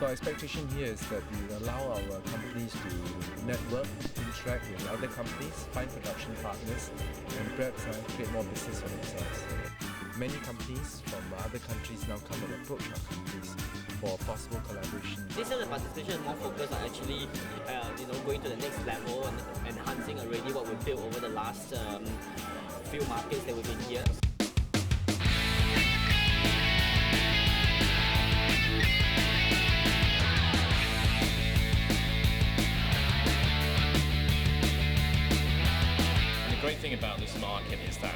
So our expectation here is that we will allow our companies to network, interact with other companies, find production partners, and perhaps create more business for themselves. Many companies from other countries now come and approach our companies for possible collaboration. This year the participation is more focused on actually going to the next level and enhancing already what we've built over the last few markets that we've been here. The great thing about this market is that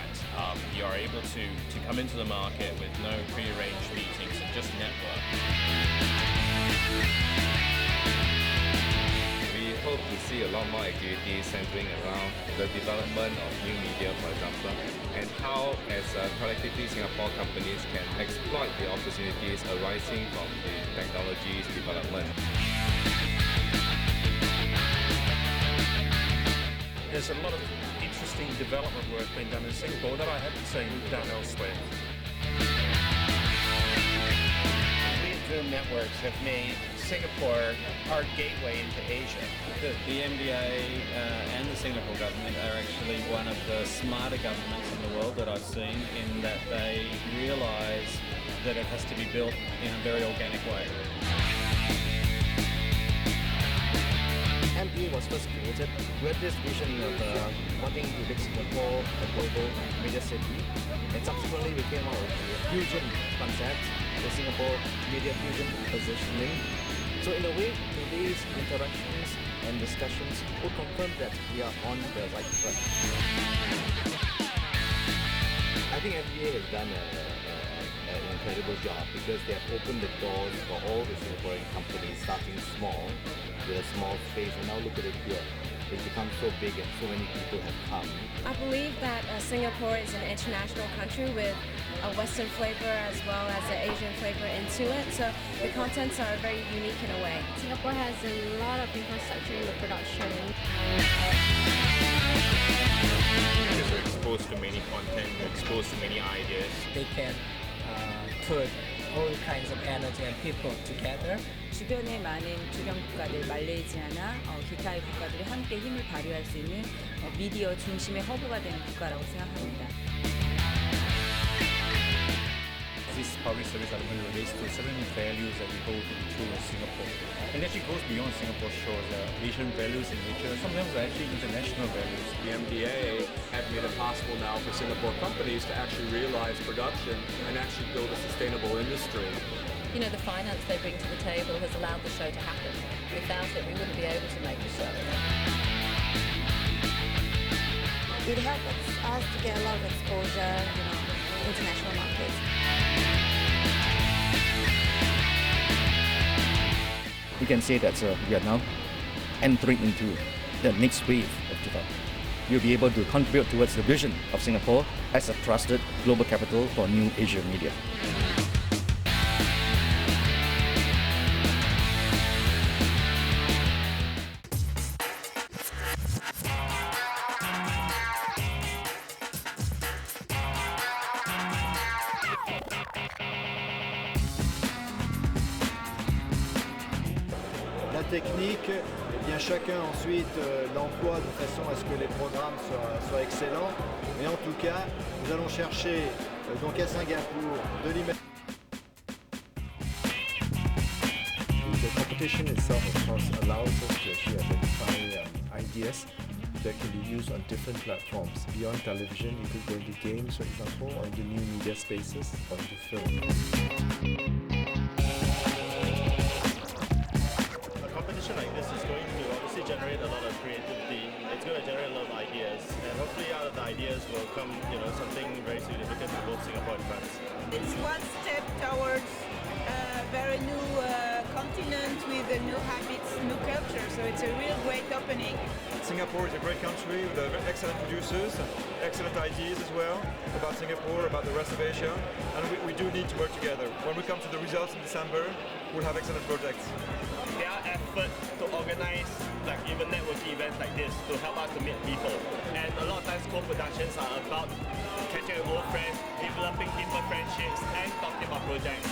you are able to come into the market with no pre-arranged meetings and just network. We hope to see a lot more activities centering around the development of new media, for example, and how as collectively Singapore companies can exploit the opportunities arising from the technology's development. There's a lot of interesting development work being done in Singapore that I haven't seen done elsewhere. Zoom networks have made Singapore our gateway into Asia. The MDA and the Singapore government are actually one of the smarter governments in the world that I've seen, in that they realise that it has to be built in a very organic way. MPA was first created with this vision of wanting to make Singapore a global media city, and subsequently we came out with the fusion concept, the Singapore media fusion positioning. So in a way, today's interactions and discussions will confirm that we are on the right track. I think MPA has done an incredible job because they have opened the doors for all the Singaporean companies, starting small, with a small space, and now look at it here. It's become so big and so many people have come. I believe that Singapore is an international country with a Western flavor as well as an Asian flavor into it, so the contents are very unique in a way. Singapore has a lot of infrastructure in the production. Because we're exposed to many content, we're exposed to many ideas. They can put all kinds of energy and people together. 주변의 많은 주변 국가들, 말레이시아나 기타의 국가들이 함께 힘을 발휘할 수 있는 미디어 중심의 허브가 되는 국가라고 생각합니다. This public service element relates to certain values that we hold true in Singapore. And actually goes beyond Singapore shores. Asian values in nature, sometimes actually international values. The MDA have made it possible now for Singapore companies to actually realize production and actually build a sustainable industry. You know, the finance they bring to the table has allowed the show to happen. Without it, we wouldn't be able to make the show. It helps us to get a lot of exposure, international markets. We can say that we are now entering into the next wave of development. We'll be able to contribute towards the vision of Singapore as a trusted global capital for new Asian media. La technique, eh bien chacun ensuite l'emploie de façon à ce que les programmes soient excellents. Mais en tout cas, nous allons chercher donc à Singapour de l'image. The competition itself, of course, allows us to actually identify ideas that can be used on different platforms. Beyond television, you could go into games, for example, or into new media spaces, or into film. Like this is going to obviously generate a lot of creativity. It's going to generate a lot of ideas, and hopefully out of the ideas will come, something very significant for both Singapore and France. It's one step towards a very new continent with new habits, new culture. So it's a real great opening. Singapore is a great country with excellent producers, excellent ideas as well about Singapore, about the rest of Asia, and we do need to work together. When we come to the results in December, we'll have excellent projects. There are efforts to organize even networking events like this to help us to meet people. And a lot of times co-productions are about catching old friends, developing deeper friendships, and talking about projects.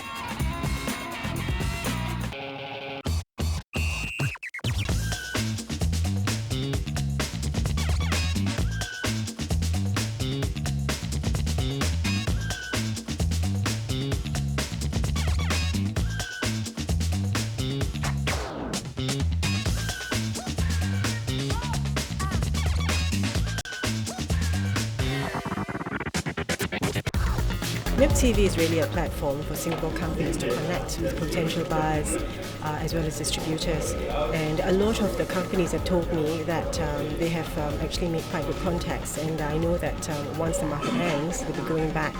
Miptv is really a platform for Singapore companies to connect with potential buyers as well as distributors. And a lot of the companies have told me that they have actually made quite good contacts, and I know that once the market ends, they'll be going back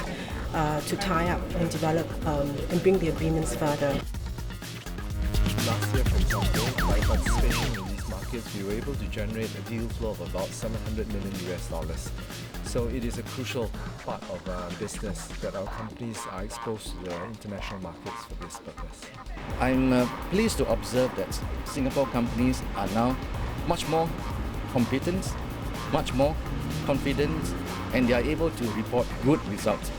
to tie up and develop and bring the agreements further. Last year, for example, by participation in these markets, we were able to generate a deal flow of about $700 million. So it is a crucial part of our business that our companies are exposed to the international markets for this purpose. I'm pleased to observe that Singapore companies are now much more competent, much more confident, and they are able to report good results.